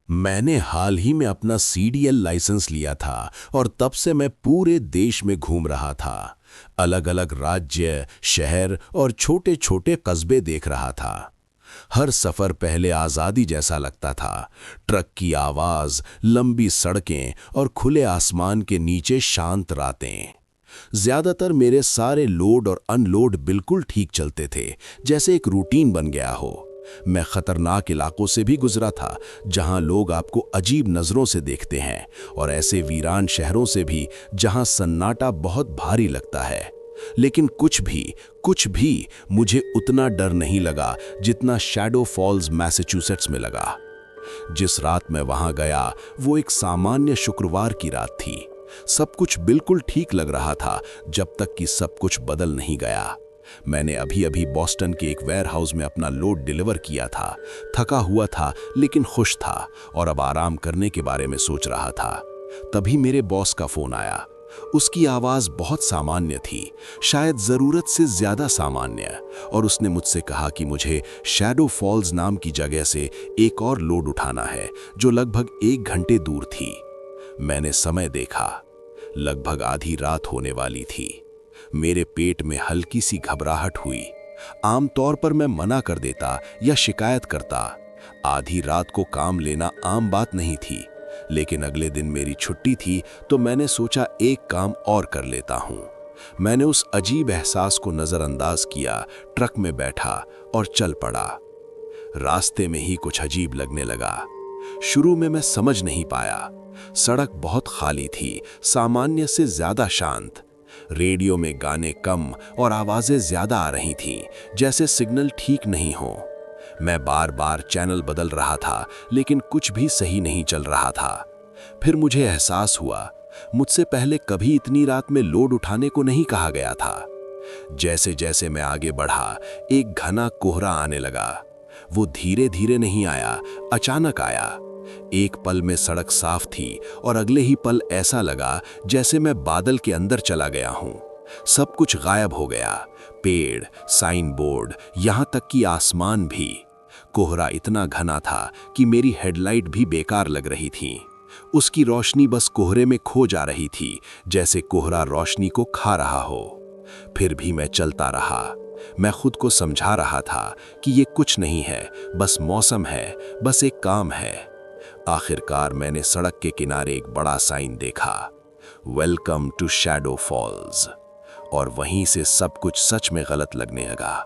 मैंने हाल ही में अपना सीडीएल लाइसेंस लिया था और तब से मैं पूरे देश में घूम रहा था। अलग अलग राज्य, शहर और छोटे छोटे कस्बे देख रहा था। हर सफर पहले आज़ादी जैसा लगता था। ट्रक की आवाज़, लंबी सड़कें और खुले आसमान के नीचे शांत रातें। ज्यादातर मेरे सारे लोड और अनलोड बिल्कुल ठीक चलते थे, जैसे एक रूटीन बन गया हो। मैं खतरनाक इलाकों से भी गुजरा था, जहां लोग आपको अजीब नजरों से देखते हैं, और ऐसे वीरान शहरों से भी जहां सन्नाटा बहुत भारी लगता है। लेकिन कुछ भी मुझे उतना डर नहीं लगा जितना शैडो फॉल्स मैसाचुसेट्स में लगा। जिस रात मैं वहां गया वो एक सामान्य शुक्रवार की रात थी। सब कुछ बिल्कुल ठीक लग रहा था जब तक कि सब कुछ बदल नहीं गया। मैंने अभी अभी बॉस्टन के एक वेयरहाउस में अपना लोड डिलीवर किया था। थका हुआ था लेकिन खुश था, और अब आराम करने के बारे में सोच रहा था। तभी मेरे बॉस का फोन आया। उसकी आवाज बहुत सामान्य थी, शायद जरूरत से ज्यादा सामान्य, और उसने मुझसे कहा कि मुझे शैडो फॉल्स नाम की जगह से एक और लोड उठाना है जो लगभग 1 घंटे दूर थी। मैंने समय देखा, लगभग आधी रात होने वाली थी। मेरे पेट में हल्की सी घबराहट हुई। आमतौर पर मैं मना कर देता या शिकायत करता। आधी रात को काम लेना आम बात नहीं थी, लेकिन अगले दिन मेरी छुट्टी थी तो मैंने सोचा एक काम और कर लेता हूं। मैंने उस अजीब एहसास को नजरअंदाज किया, ट्रक में बैठा और चल पड़ा। रास्ते में ही कुछ अजीब लगने लगा। शुरू में मैं समझ नहीं पाया। सड़क बहुत खाली थी, सामान्य से ज्यादा शांत। रेडियो में गाने कम और आवाजें ज्यादा आ रही थीं, जैसे सिग्नल ठीक नहीं हो। मैं बार बार चैनल बदल रहा था, लेकिन कुछ भी सही नहीं चल रहा था। फिर मुझे एहसास हुआ, मुझसे पहले कभी इतनी रात में लोड उठाने को नहीं कहा गया था। जैसे जैसे मैं आगे बढ़ा, एक घना कोहरा आने लगा। वो धीरे धीरे नहीं आया, अचानक आया। एक पल में सड़क साफ थी और अगले ही पल ऐसा लगा जैसे मैं बादल के अंदर चला गया हूं। सब कुछ गायब हो गया, पेड़, साइन बोर्ड, यहां तक कि आसमान भी। कोहरा इतना घना था कि मेरी हेडलाइट भी बेकार लग रही थी। उसकी रोशनी बस कोहरे में खो जा रही थी, जैसे कोहरा रोशनी को खा रहा हो। फिर भी मैं चलता रहा। मैं खुद को समझा रहा था कि ये कुछ नहीं है, बस मौसम है, बस एक काम है। आखिरकार मैंने सड़क के किनारे एक बड़ा साइन देखा, वेलकम टू शैडो फॉल्स। और वहीं से सब कुछ सच में गलत लगने लगा।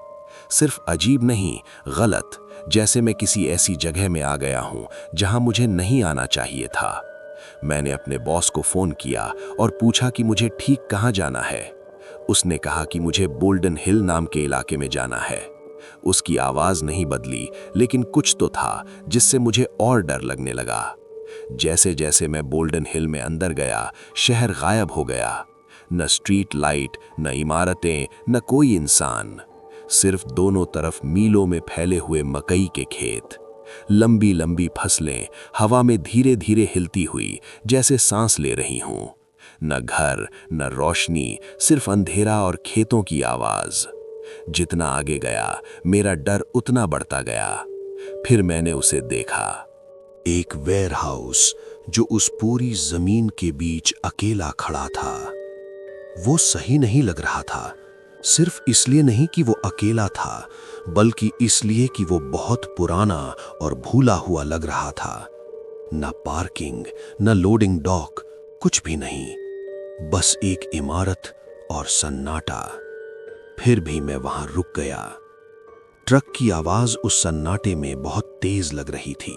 सिर्फ अजीब नहीं, गलत, जैसे मैं किसी ऐसी जगह में आ गया हूं जहां मुझे नहीं आना चाहिए था। मैंने अपने बॉस को फोन किया और पूछा कि मुझे ठीक कहां जाना है। उसने कहा कि मुझे बोल्डन हिल नाम के इलाके में जाना है। उसकी आवाज नहीं बदली, लेकिन कुछ तो था जिससे मुझे और डर लगने लगा। जैसे जैसे मैं बोल्डन हिल में अंदर गया, शहर गायब हो गया। न स्ट्रीट लाइट, न इमारतें, न कोई इंसान। सिर्फ दोनों तरफ मीलों में फैले हुए मकई के खेत। लंबी लंबी फसलें हवा में धीरे धीरे हिलती हुई, जैसे सांस ले रही हूं। न घर, न रोशनी, सिर्फ अंधेरा और खेतों की आवाज। जितना आगे गया, मेरा डर उतना बढ़ता गया। फिर मैंने उसे देखा, एक वेयरहाउस जो उस पूरी जमीन के बीच अकेला खड़ा था। वो सही नहीं लग रहा था, सिर्फ इसलिए नहीं कि वो अकेला था, बल्कि इसलिए कि वो बहुत पुराना और भूला हुआ लग रहा था। न पार्किंग, न लोडिंग डॉक, कुछ भी नहीं, बस एक इमारत और सन्नाटा। फिर भी मैं वहां रुक गया। ट्रक की आवाज उस सन्नाटे में बहुत तेज लग रही थी।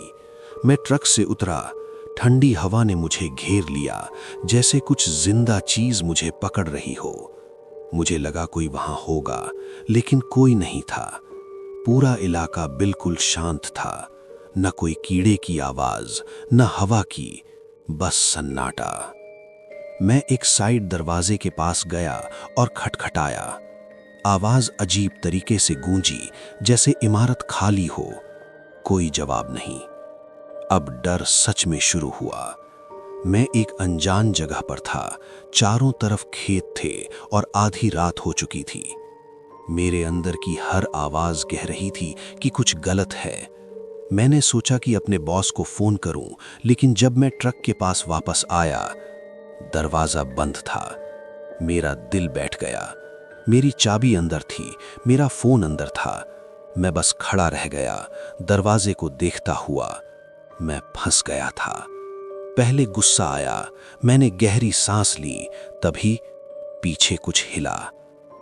मैं ट्रक से उतरा। ठंडी हवा ने मुझे घेर लिया, जैसे कुछ जिंदा चीज मुझे पकड़ रही हो। मुझे लगा कोई वहां होगा, लेकिन कोई नहीं था। पूरा इलाका बिल्कुल शांत था। न कोई कीड़े की आवाज, न हवा की, बस सन्नाटा। मैं एक साइड दरवाजे के पास गया और खटखटाया। आवाज अजीब तरीके से गूंजी, जैसे इमारत खाली हो। कोई जवाब नहीं। अब डर सच में शुरू हुआ। मैं एक अनजान जगह पर था। चारों तरफ खेत थे और आधी रात हो चुकी थी। मेरे अंदर की हर आवाज कह रही थी कि कुछ गलत है। मैंने सोचा कि अपने बॉस को फोन करूं, लेकिन जब मैं ट्रक के पास वापस आया, दरवाजा बंद था। मेरा दिल बैठ गया। मेरी चाबी अंदर थी, मेरा फोन अंदर था। मैं बस खड़ा रह गया, दरवाजे को देखता हुआ। मैं फंस गया था। पहले गुस्सा आया, मैंने गहरी सांस ली, तभी पीछे कुछ हिला।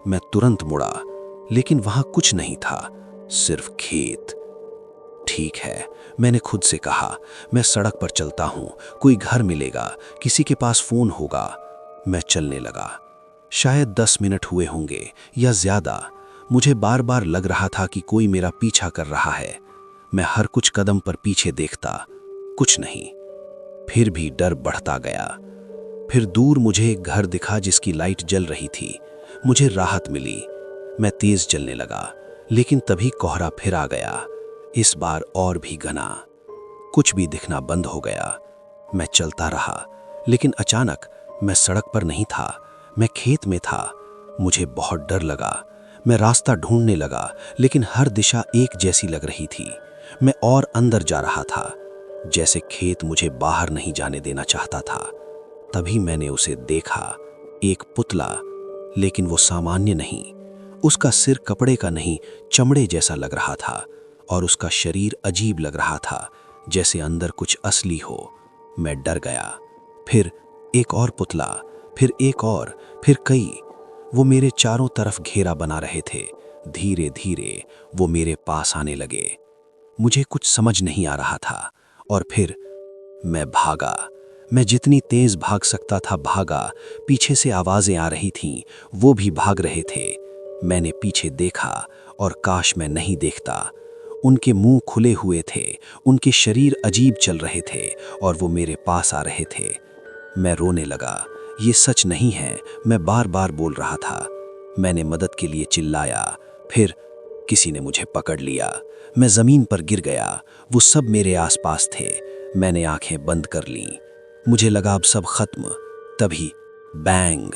मैं तुरंत मुड़ा, लेकिन वहां कुछ नहीं था, सिर्फ खेत। ठीक है, मैंने खुद से कहा, मैं सड़क पर चलता हूं, कोई घर मिलेगा, किसी के पास फोन होगा। मैं चलने लगा। शायद 10 मिनट हुए होंगे या ज्यादा। मुझे बार बार लग रहा था कि कोई मेरा पीछा कर रहा है। मैं हर कुछ कदम पर पीछे देखता, कुछ नहीं। फिर भी डर बढ़ता गया। फिर दूर मुझे एक घर दिखा जिसकी लाइट जल रही थी। मुझे राहत मिली। मैं तेज चलने लगा, लेकिन तभी कोहरा फिर आ गया, इस बार और भी घना। कुछ भी दिखना बंद हो गया। मैं चलता रहा, लेकिन अचानक मैं सड़क पर नहीं था, मैं खेत में था। मुझे बहुत डर लगा। मैं रास्ता ढूंढने लगा, लेकिन हर दिशा एक जैसी लग रही थी। मैं और अंदर जा रहा था, जैसे खेत मुझे बाहर नहीं जाने देना चाहता था। तभी मैंने उसे देखा, एक पुतला, लेकिन वो सामान्य नहीं। उसका सिर कपड़े का नहीं, चमड़े जैसा लग रहा था, और उसका शरीर अजीब लग रहा था, जैसे अंदर कुछ असली हो। मैं डर गया। फिर एक और पुतला, फिर एक और, फिर कई। वो मेरे चारों तरफ घेरा बना रहे थे। धीरे धीरे वो मेरे पास आने लगे। मुझे कुछ समझ नहीं आ रहा था, और फिर मैं भागा। मैं जितनी तेज भाग सकता था भागा। पीछे से आवाजें आ रही थीं, वो भी भाग रहे थे। मैंने पीछे देखा, और काश मैं नहीं देखता। उनके मुंह खुले हुए थे, उनके शरीर अजीब चल रहे थे, और वो मेरे पास आ रहे थे। मैं रोने लगा। ये सच नहीं है, मैं बार बार बोल रहा था। मैंने मदद के लिए चिल्लाया। फिर किसी ने मुझे पकड़ लिया। मैं जमीन पर गिर गया। वो सब मेरे आसपास थे। मैंने आंखें बंद कर लीं। मुझे लगा अब सब खत्म। तभी बैंग,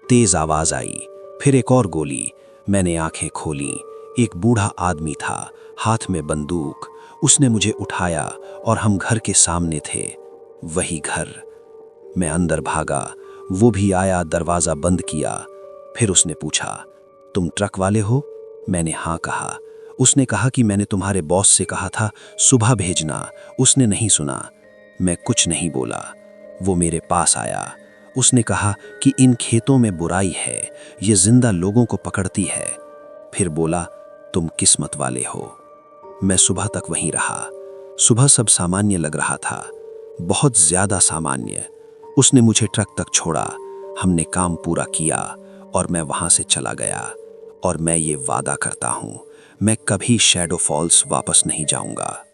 तेज आवाज आई। फिर एक और गोली। मैंने आंखें खोलीं। एक बूढ़ा आदमी था, हाथ में बंदूक। उसने मुझे उठाया, और हम घर के सामने थे, वही घर। मैं अंदर भागा। वो भी आया, दरवाजा बंद किया। फिर उसने पूछा, तुम ट्रक वाले हो? मैंने हाँ कहा। उसने कहा कि मैंने तुम्हारे बॉस से कहा था सुबह भेजना। उसने नहीं सुना। मैं कुछ नहीं बोला। वो मेरे पास आया। उसने कहा कि इन खेतों में बुराई है, ये जिंदा लोगों को पकड़ती है। फिर बोला, तुम किस्मत वाले हो। मैं सुबह तक वहीं रहा। सुबह सब सामान्य लग रहा था, बहुत ज्यादा सामान्य। उसने मुझे ट्रक तक छोड़ा। हमने काम पूरा किया, और मैं वहां से चला गया। और मैं ये वादा करता हूं, मैं कभी शैडो फॉल्स वापस नहीं जाऊंगा।